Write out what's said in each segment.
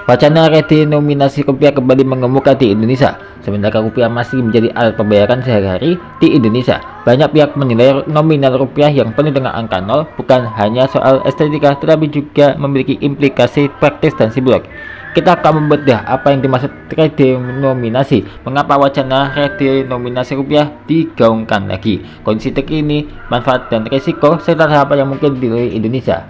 Wacana redenominasi rupiah kembali mengemuka di Indonesia. Sementara rupiah masih menjadi alat pembayaran sehari-hari di Indonesia, banyak pihak menilai nominal rupiah yang penuh dengan angka nol bukan hanya soal estetika, tetapi juga memiliki implikasi praktis dan simbolik. Kita akan membedah apa yang dimaksud redenominasi, mengapa wacana redenominasi rupiah digaungkan lagi, kondisi terkini, manfaat dan risiko, serta apa yang mungkin dilalui Indonesia.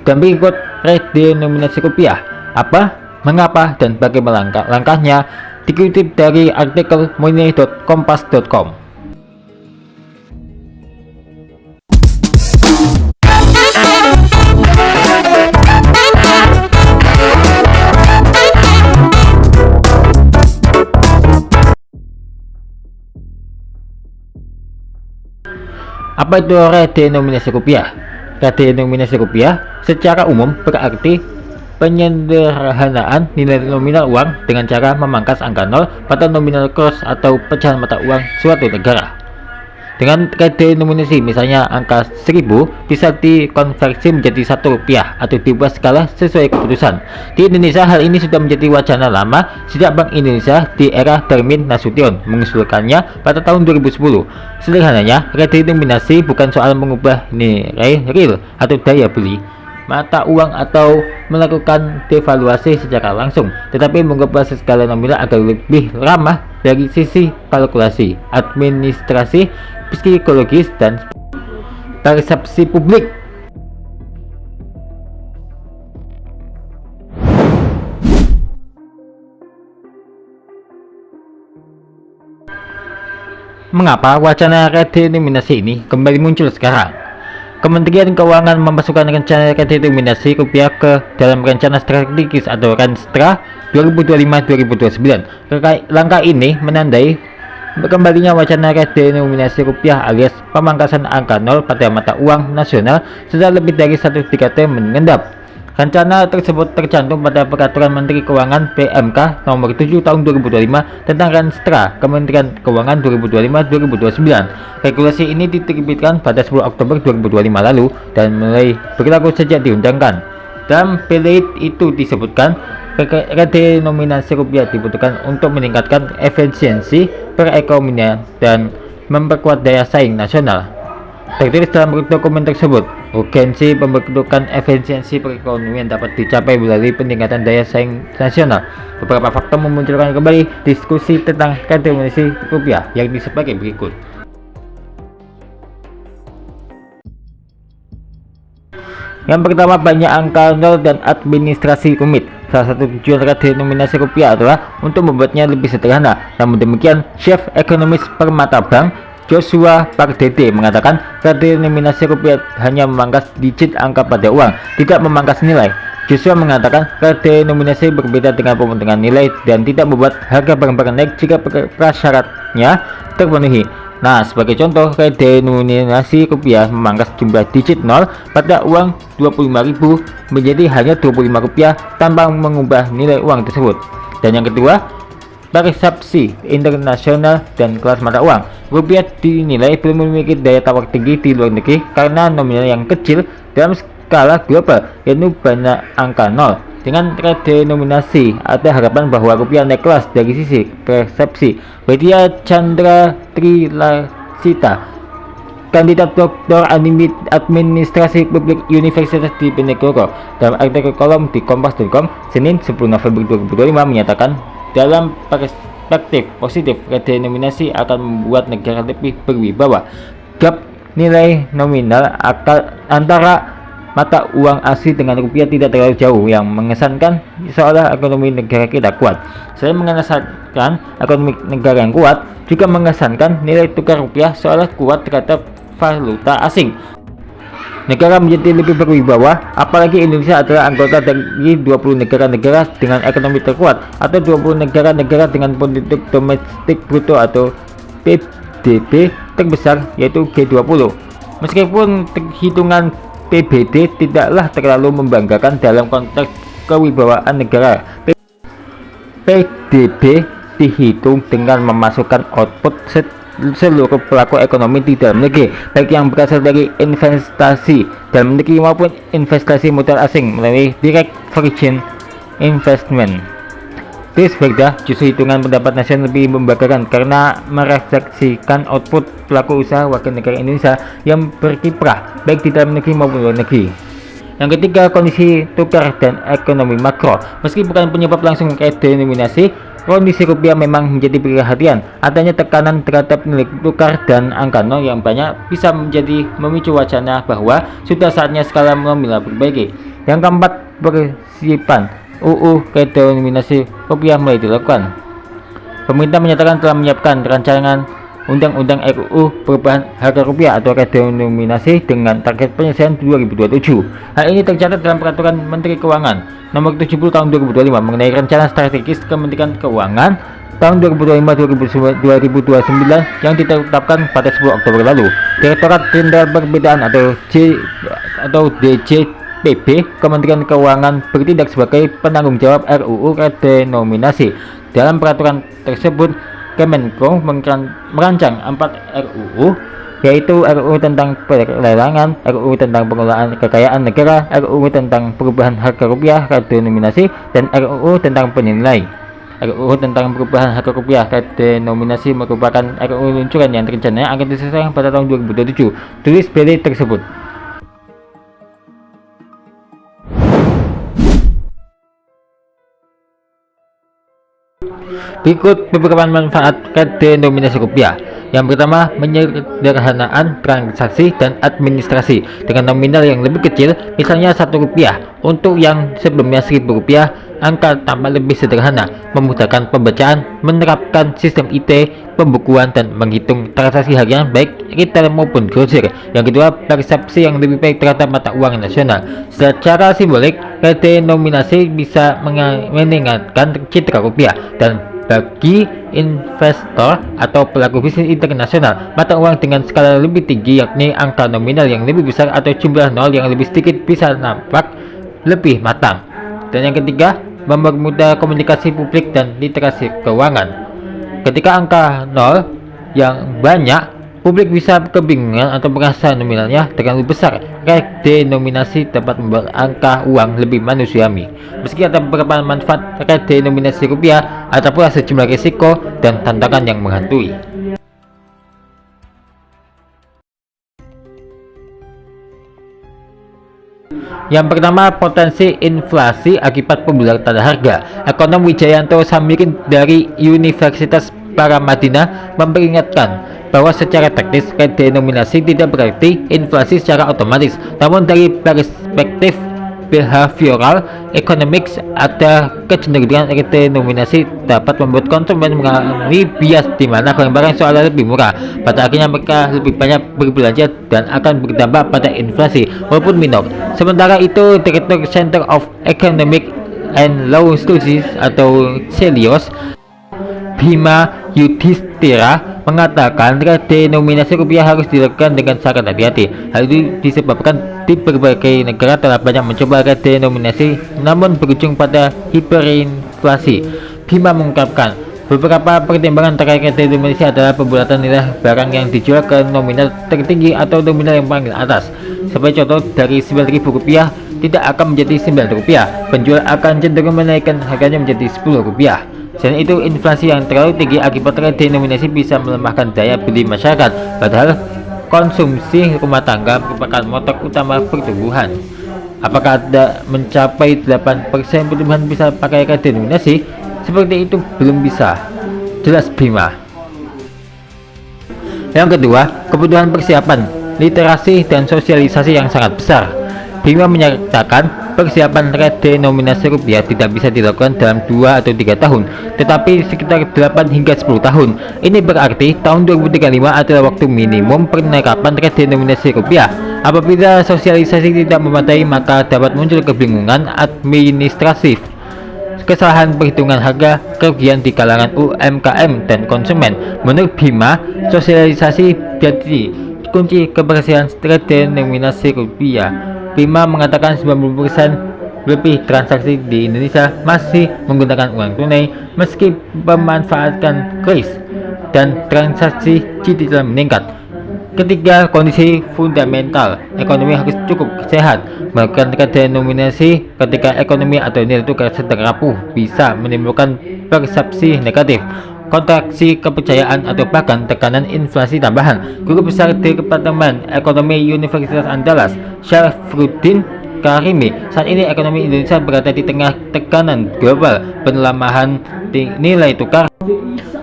Dan berikut redenominasi rupiah, apa, mengapa, dan bagaimana langkahnya, dikutip dari artikel money.kompas.com. Apa itu redenominasi rupiah? Redenominasi rupiah secara umum berarti penyederhanaan nilai nominal uang dengan cara memangkas angka nol pada nominal kurs atau pecahan mata uang suatu negara. Dengan redenominasi, misalnya angka 1000 bisa dikonversi menjadi Rp1 atau diubah skala sesuai keputusan. Di Indonesia, hal ini sudah menjadi wacana lama sejak Bank Indonesia di era Darmin Nasution mengusulkannya pada tahun 2010. Sederhananya, redenominasi bukan soal mengubah nilai real atau daya beli mata uang atau melakukan devaluasi secara langsung, tetapi mengubah skala nominal agar lebih ramah dari sisi kalkulasi, administrasi, psikologis, dan persepsi publik. Mengapa wacana redenominasi ini kembali muncul sekarang? Kementerian Keuangan memasukkan rencana redenominasi rupiah ke dalam rencana strategis atau Renstra 2025-2029. Langkah ini menandai kembalinya wacana redenominasi rupiah alias pemangkasan angka nol pada mata uang nasional setelah lebih dari 1 dekade mengendap. Rencana tersebut tercantum pada Peraturan Menteri Keuangan PMK Nomor 7 Tahun 2025 tentang Renstra Kementerian Keuangan 2025-2029. Regulasi ini diterbitkan pada 10 Oktober 2025 lalu dan mulai berlaku sejak diundangkan. Dalam pelet itu disebutkan, redenominasi rupiah dibutuhkan untuk meningkatkan efisiensi perekonomian dan memperkuat daya saing nasional. Tertulis dalam dokumen tersebut, urgensi pembentukan efisiensi perekonomian dapat dicapai melalui peningkatan daya saing nasional. Beberapa faktor memunculkan kembali diskusi tentang redenominasi rupiah, yakni sebagai berikut. Yang pertama, banyak angka nol dan administrasi rumit. Salah satu tujuan redenominasi rupiah adalah untuk membuatnya lebih sederhana. Namun demikian, Chief Ekonomis Permata Bank Joshua Pardede mengatakan redenominasi rupiah hanya memangkas digit angka pada uang, tidak memangkas nilai. Joshua mengatakan redenominasi berbeda dengan pemotongan nilai dan tidak membuat harga barang-barang naik jika prasyaratnya terpenuhi. Nah, sebagai contoh, redenominasi rupiah memangkas jumlah digit 0 pada uang 25.000 menjadi hanya Rp25 tanpa mengubah nilai uang tersebut. Dan yang kedua, persepsi internasional dan kelas mata uang. Rupiah dinilai belum memiliki daya tawar tinggi di luar negeri karena nominal yang kecil dalam skala global, yaitu banyak angka nol. Dengan redenominasi, ada harapan bahwa rupiah naik kelas dari sisi persepsi. Widya Chandra Trilasita, kandidat doktor administrasi publik Universitas Diponegoro, dalam artikel kolom di kompas.com Senin 10 November 2025 menyatakan, dalam perspektif positif, redenominasi akan membuat negara lebih berwibawa. Gap nilai nominal antara mata uang asli dengan rupiah tidak terlalu jauh, yang mengesankan seolah ekonomi negara kita kuat. Selain mengesankan ekonomi negara yang kuat, juga mengesankan nilai tukar rupiah seolah kuat terhadap valuta asing. Negara menjadi lebih berwibawa, apalagi Indonesia adalah anggota dari 20 negara-negara dengan ekonomi terkuat atau 20 negara-negara dengan produk domestik bruto atau PDB terbesar, yaitu G20. Meskipun hitungan PBD tidaklah terlalu membanggakan dalam konteks kewibawaan negara, PDB dihitung dengan memasukkan output seluruh pelaku ekonomi di dalam negeri, baik yang berasal dari investasi dalam negeri maupun investasi modal asing melalui direct foreign investment. This breakdown justru hitungan pendapat nasional lebih membanggakan karena merefleksikan output pelaku usaha warga negara Indonesia yang berkiprah baik di dalam negeri maupun luar negeri. Yang ketiga, kondisi tukar dan ekonomi makro. Meski bukan penyebab langsung redenominasi, kondisi rupiah memang menjadi perhatian. Adanya tekanan terhadap nilai tukar dan angka nol yang banyak bisa menjadi memicu wacana bahwa sudah saatnya skala nominal diperbaiki. Yang keempat, persiapan UU redenominasi rupiah mulai dilakukan. Pemerintah menyatakan telah menyiapkan rancangan Undang-Undang RUU perubahan harga rupiah atau redenominasi dengan target penyelesaian 2027. Hal ini tercatat dalam Peraturan Menteri Keuangan Nomor 70 Tahun 2025 mengenai rencana strategis Kementerian Keuangan tahun 2025-2029 yang ditetapkan pada 10 Oktober lalu. Direktorat Jenderal Perbedaan atau DJPB Kementerian Keuangan bertindak sebagai penanggung jawab RUU redenominasi. Dalam peraturan tersebut, Kemenko merancang 4 RUU, yaitu RUU tentang pelelangan, RUU tentang pengelolaan kekayaan negara, RUU tentang perubahan harga rupiah redenominasi, dan RUU tentang penilai. RUU tentang perubahan harga rupiah redenominasi merupakan RUU luncuran yang rencananya akan diselesaikan pada tahun 2027, tulis BD tersebut. Berikut beberapa manfaat redenominasi rupiah. Yang pertama, menyederhanakan transaksi dan administrasi dengan nominal yang lebih kecil, misalnya Rp1. Untuk yang sebelumnya Rp1.000, angka tambah lebih sederhana, memudahkan pembacaan, menerapkan sistem IT, pembukuan, dan menghitung transaksi harian baik retail maupun grosir. Yang kedua, persepsi yang lebih baik terhadap mata uang nasional. Secara simbolik, redenominasi bisa meningkatkan citra rupiah, dan bagi investor atau pelaku bisnis internasional, mata uang dengan skala lebih tinggi, yakni angka nominal yang lebih besar atau jumlah nol yang lebih sedikit, bisa nampak lebih matang. Dan yang ketiga, mempermudah komunikasi publik dan literasi keuangan. Ketika angka nol yang banyak, publik bisa kebingungan atau merasa nominalnya terlalu besar. Redenominasi dapat membuat angka uang lebih manusiawi. Meski ada beberapa manfaat redenominasi rupiah, ada pula sejumlah risiko dan tantangan yang menghantui. Yang pertama, potensi inflasi akibat pembulatan harga. Ekonom Wijayanto Samirin dari Universitas Paramadina memperingatkan bahwa secara teknis redenominasi tidak berarti inflasi secara otomatis, namun dari perspektif behavioral economics ada kecenderungan redenominasi dapat membuat konsumen mengalami bias di mana barang-barang seolah lebih murah. Pada akhirnya mereka lebih banyak berbelanja dan akan berdampak pada inflasi walaupun minor. Sementara itu, Direktur Center of Economic and Law Studies atau CELIOS, Bima Yudhistira, mengatakan redenominasi rupiah harus dilakukan dengan sangat hati-hati. Hal itu disebabkan di berbagai negara telah banyak mencoba redenominasi namun berujung pada hiperinflasi. Bima mengungkapkan beberapa pertimbangan terkait redenominasi adalah pembulatan nilai barang yang dijual ke nominal tertinggi atau nominal yang paling atas. Sebagai contoh, dari Rp9.000 tidak akan menjadi Rp9, penjual akan cenderung menaikkan harganya menjadi Rp10. Selain itu, inflasi yang terlalu tinggi akibat redenominasi bisa melemahkan daya beli masyarakat, padahal konsumsi rumah tangga merupakan motor utama pertumbuhan. Apakah ada mencapai 8% pertumbuhan bisa pakai redenominasi? Seperti itu belum bisa, jelas Bima. Yang kedua, kebutuhan persiapan, literasi, dan sosialisasi yang sangat besar. Bima menyatakan persiapan redenominasi rupiah tidak bisa dilakukan dalam 2 atau 3 tahun, tetapi sekitar 8 hingga 10 tahun. Ini berarti tahun 2035 adalah waktu minimum penerapan redenominasi rupiah. Apabila sosialisasi tidak memadai, maka dapat muncul kebingungan administratif, kesalahan perhitungan harga, kerugian di kalangan UMKM dan konsumen. Menurut Bima, sosialisasi jadi kunci keberhasilan redenominasi rupiah. Bima mengatakan 90% lebih transaksi di Indonesia masih menggunakan uang tunai meski memanfaatkan kris dan transaksi digital meningkat. Ketiga, kondisi fundamental ekonomi harus cukup sehat. Melakukan redenominasi ketika ekonomi atau nilai tukar sedang rapuh bisa menimbulkan persepsi negatif, kontraksi kepercayaan, atau bahkan tekanan inflasi tambahan. Guru besar Departemen Ekonomi Universitas Andalas, Syafruddin Karimi, saat ini ekonomi Indonesia berada di tengah tekanan global, pelemahan nilai tukar,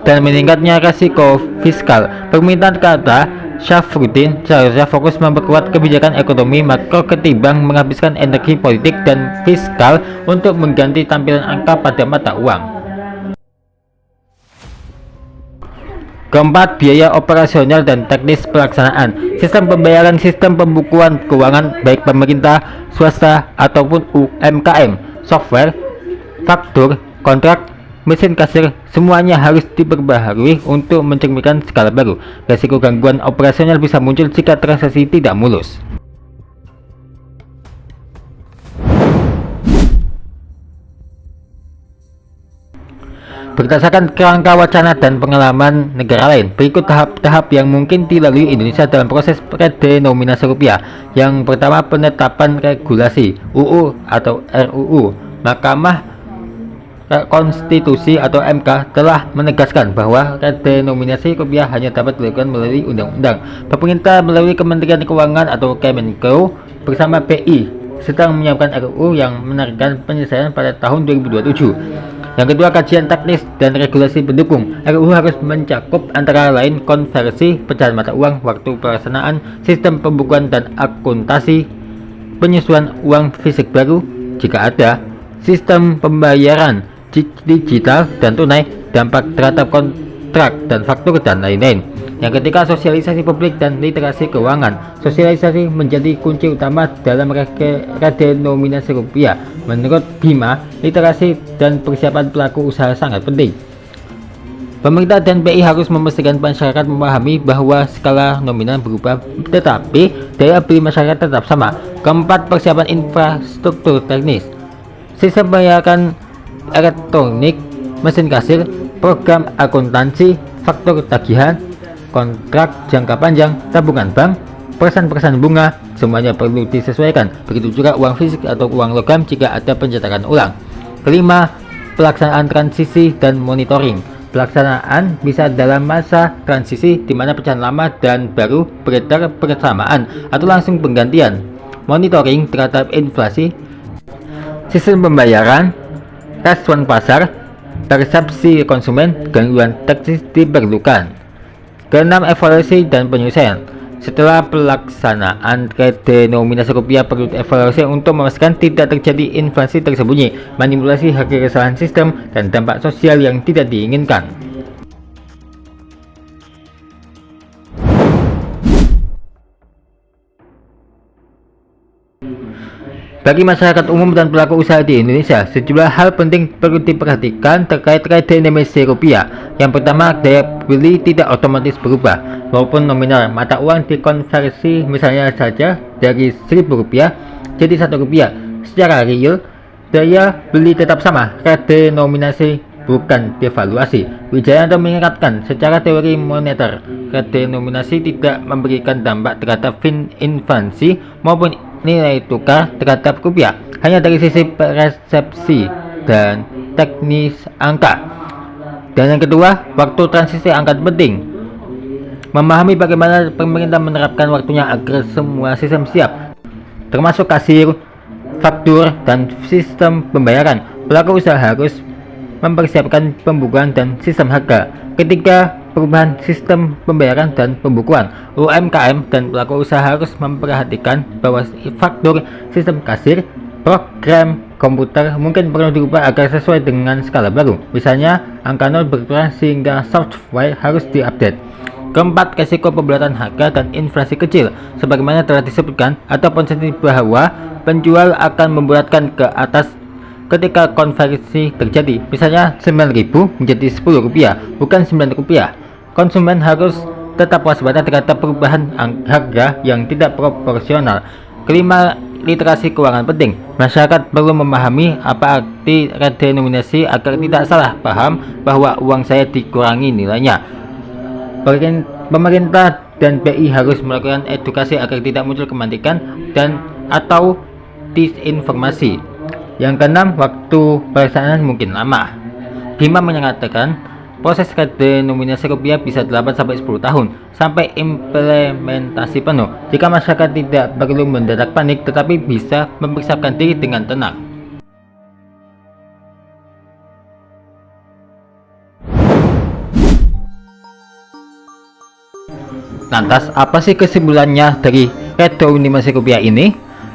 dan meningkatnya risiko fiskal. Permintaan kata Syafruddin seharusnya fokus memperkuat kebijakan ekonomi makro ketimbang menghabiskan energi politik dan fiskal untuk mengganti tampilan angka pada mata uang. Keempat, biaya operasional dan teknis pelaksanaan. Sistem pembayaran, sistem pembukuan keuangan baik pemerintah, swasta, ataupun UMKM, software, faktur, kontrak, mesin kasir, semuanya harus diperbaharui untuk mencerminkan skala baru. Risiko gangguan operasional bisa muncul jika transaksi tidak mulus. Berdasarkan kerangka wacana dan pengalaman negara lain, berikut tahap-tahap yang mungkin dilalui Indonesia dalam proses redenominasi rupiah. Yang pertama, penetapan regulasi UU atau RUU. Mahkamah Konstitusi atau MK telah menegaskan bahwa redenominasi rupiah hanya dapat dilakukan melalui undang-undang. Pemerintah melalui Kementerian Keuangan atau Kemenko bersama BI sedang menyiapkan RUU yang menargetkan penyelesaian pada tahun 2027. Yang kedua, kajian teknis dan regulasi pendukung. RUU harus mencakup antara lain konversi pecahan mata uang, waktu pelaksanaan, sistem pembukuan dan akuntansi, penyesuaian uang fisik baru jika ada, sistem pembayaran digital dan tunai, dampak terhadap kontrak dan faktur, dan lain-lain. Yang ketiga, sosialisasi publik dan literasi keuangan. Sosialisasi menjadi kunci utama dalam redenominasi rupiah. Menurut Bima, literasi dan persiapan pelaku usaha sangat penting. Pemerintah dan BI harus memastikan masyarakat memahami bahwa skala nominal berubah, tetapi daya beli masyarakat tetap sama. Keempat, persiapan infrastruktur teknis. Sistem pembayaran elektronik, mesin kasir, program akuntansi, faktur tagihan, kontrak jangka panjang, tabungan bank, persen-persen bunga, semuanya perlu disesuaikan. Begitu juga uang fisik atau uang logam jika ada pencetakan ulang. Kelima, pelaksanaan transisi dan monitoring. Pelaksanaan bisa dalam masa transisi di mana pecahan lama dan baru beredar bersamaan atau langsung penggantian. Monitoring terhadap inflasi, sistem pembayaran, respon pasar, persepsi konsumen, gangguan teknis diperlukan. Keenam, evaluasi dan penyelesaian. Setelah pelaksanaan redenominasi rupiah perlu dievaluasi untuk memastikan tidak terjadi inflasi tersembunyi, manipulasi harga, kesalahan sistem, dan dampak sosial yang tidak diinginkan. Bagi masyarakat umum dan pelaku usaha di Indonesia, sejumlah hal penting perlu diperhatikan terkait redenominasi rupiah. Yang pertama, daya beli tidak otomatis berubah. Walaupun nominal mata uang dikonversi misalnya saja dari Rp1.000 jadi Rp1, secara real daya beli tetap sama. Redenominasi bukan devaluasi. Wijayanto mengingatkan, secara teori moneter, redenominasi tidak memberikan dampak terhadap inflasi maupun nilai tukar terhadap rupiah, hanya dari sisi persepsi dan teknis angka. Dan yang kedua, waktu transisi angka penting. Memahami bagaimana pemerintah menerapkan waktunya agar semua sistem siap, termasuk kasir, faktur, dan sistem pembayaran. Pelaku usaha harus mempersiapkan pembukuan dan sistem harga. Ketiga, perubahan sistem pembayaran dan pembukuan. UMKM dan pelaku usaha harus memperhatikan bahwa faktur, sistem kasir, program komputer mungkin perlu diubah agar sesuai dengan skala baru. Misalnya, angka 0 berkurang sehingga software harus diupdate. Keempat, risiko pembelatan harga dan inflasi kecil. Sebagaimana telah disebutkan, ada potensi bahwa penjual akan memberatkan ke atas ketika konversi terjadi. Misalnya 9.000 menjadi Rp10, bukan Rp9. Konsumen harus tetap waspada terhadap perubahan harga yang tidak proporsional. Kelima, literasi keuangan penting. Masyarakat perlu memahami apa arti redenominasi agar tidak salah paham bahwa uang saya dikurangi nilainya. Pemerintah dan BI harus melakukan edukasi agar tidak muncul kematikan dan atau disinformasi. Yang keenam, waktu pelaksanaan mungkin lama. Bima mengatakan proses redenominasi rupiah bisa 8-10 tahun sampai implementasi penuh. Jika masyarakat tidak perlu mendadak panik tetapi bisa mempersiapkan diri dengan tenang. Lantas, apa sih kesimpulannya dari redenominasi rupiah ini?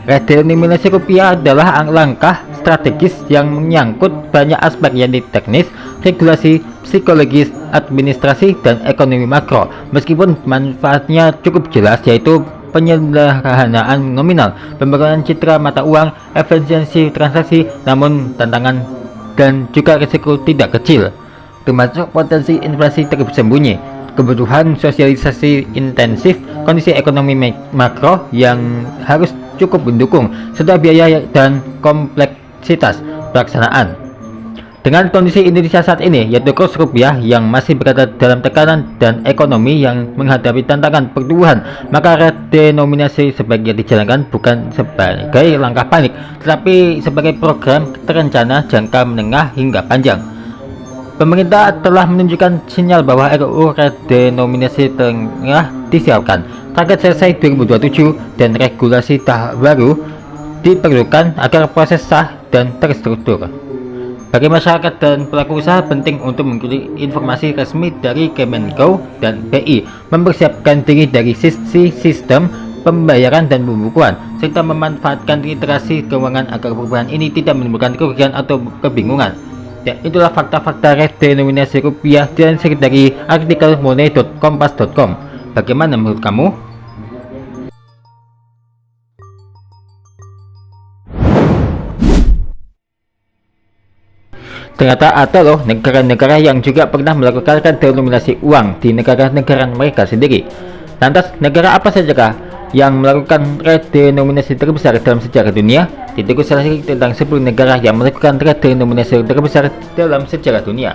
Redenominasi rupiah adalah langkah strategis yang menyangkut banyak aspek yakni teknis, regulasi, psikologis, administrasi, dan ekonomi makro. Meskipun manfaatnya cukup jelas yaitu penyederhanaan nominal, pemberontakan citra mata uang, efisiensi transaksi, namun tantangan dan juga risiko tidak kecil, termasuk potensi inflasi tersembunyi. Kebutuhan sosialisasi intensif, kondisi ekonomi makro yang harus cukup mendukung, serta biaya dan kompleksitas pelaksanaan. Dengan kondisi Indonesia saat ini, yaitu kurs rupiah yang masih berada dalam tekanan dan ekonomi yang menghadapi tantangan pertumbuhan, maka redenominasi sebaiknya dijalankan bukan sebagai langkah panik, tetapi sebagai program terencana jangka menengah hingga panjang. Pemerintah telah menunjukkan sinyal bahwa RUU redenominasi tengah disiapkan. Target selesai 2027 dan regulasi tahap baru diperlukan agar proses sah dan terstruktur. Bagi masyarakat dan pelaku usaha penting untuk mengikuti informasi resmi dari Kemenko dan BI, mempersiapkan diri dari sisi sistem pembayaran dan pembukuan, serta memanfaatkan literasi keuangan agar perubahan ini tidak menimbulkan kerugian atau kebingungan. Ya, itulah fakta-fakta redenominasi rupiah dilansir dari artikel money.kompas.com. Bagaimana menurut kamu? Ternyata ada loh negara-negara yang juga pernah melakukan redenominasi uang di negara-negara mereka sendiri. Lantas, negara apa saja yang melakukan redenominasi terbesar dalam sejarah dunia? Ditikus tentang 10 negara yang melakukan redenominasi terbesar dalam sejarah dunia.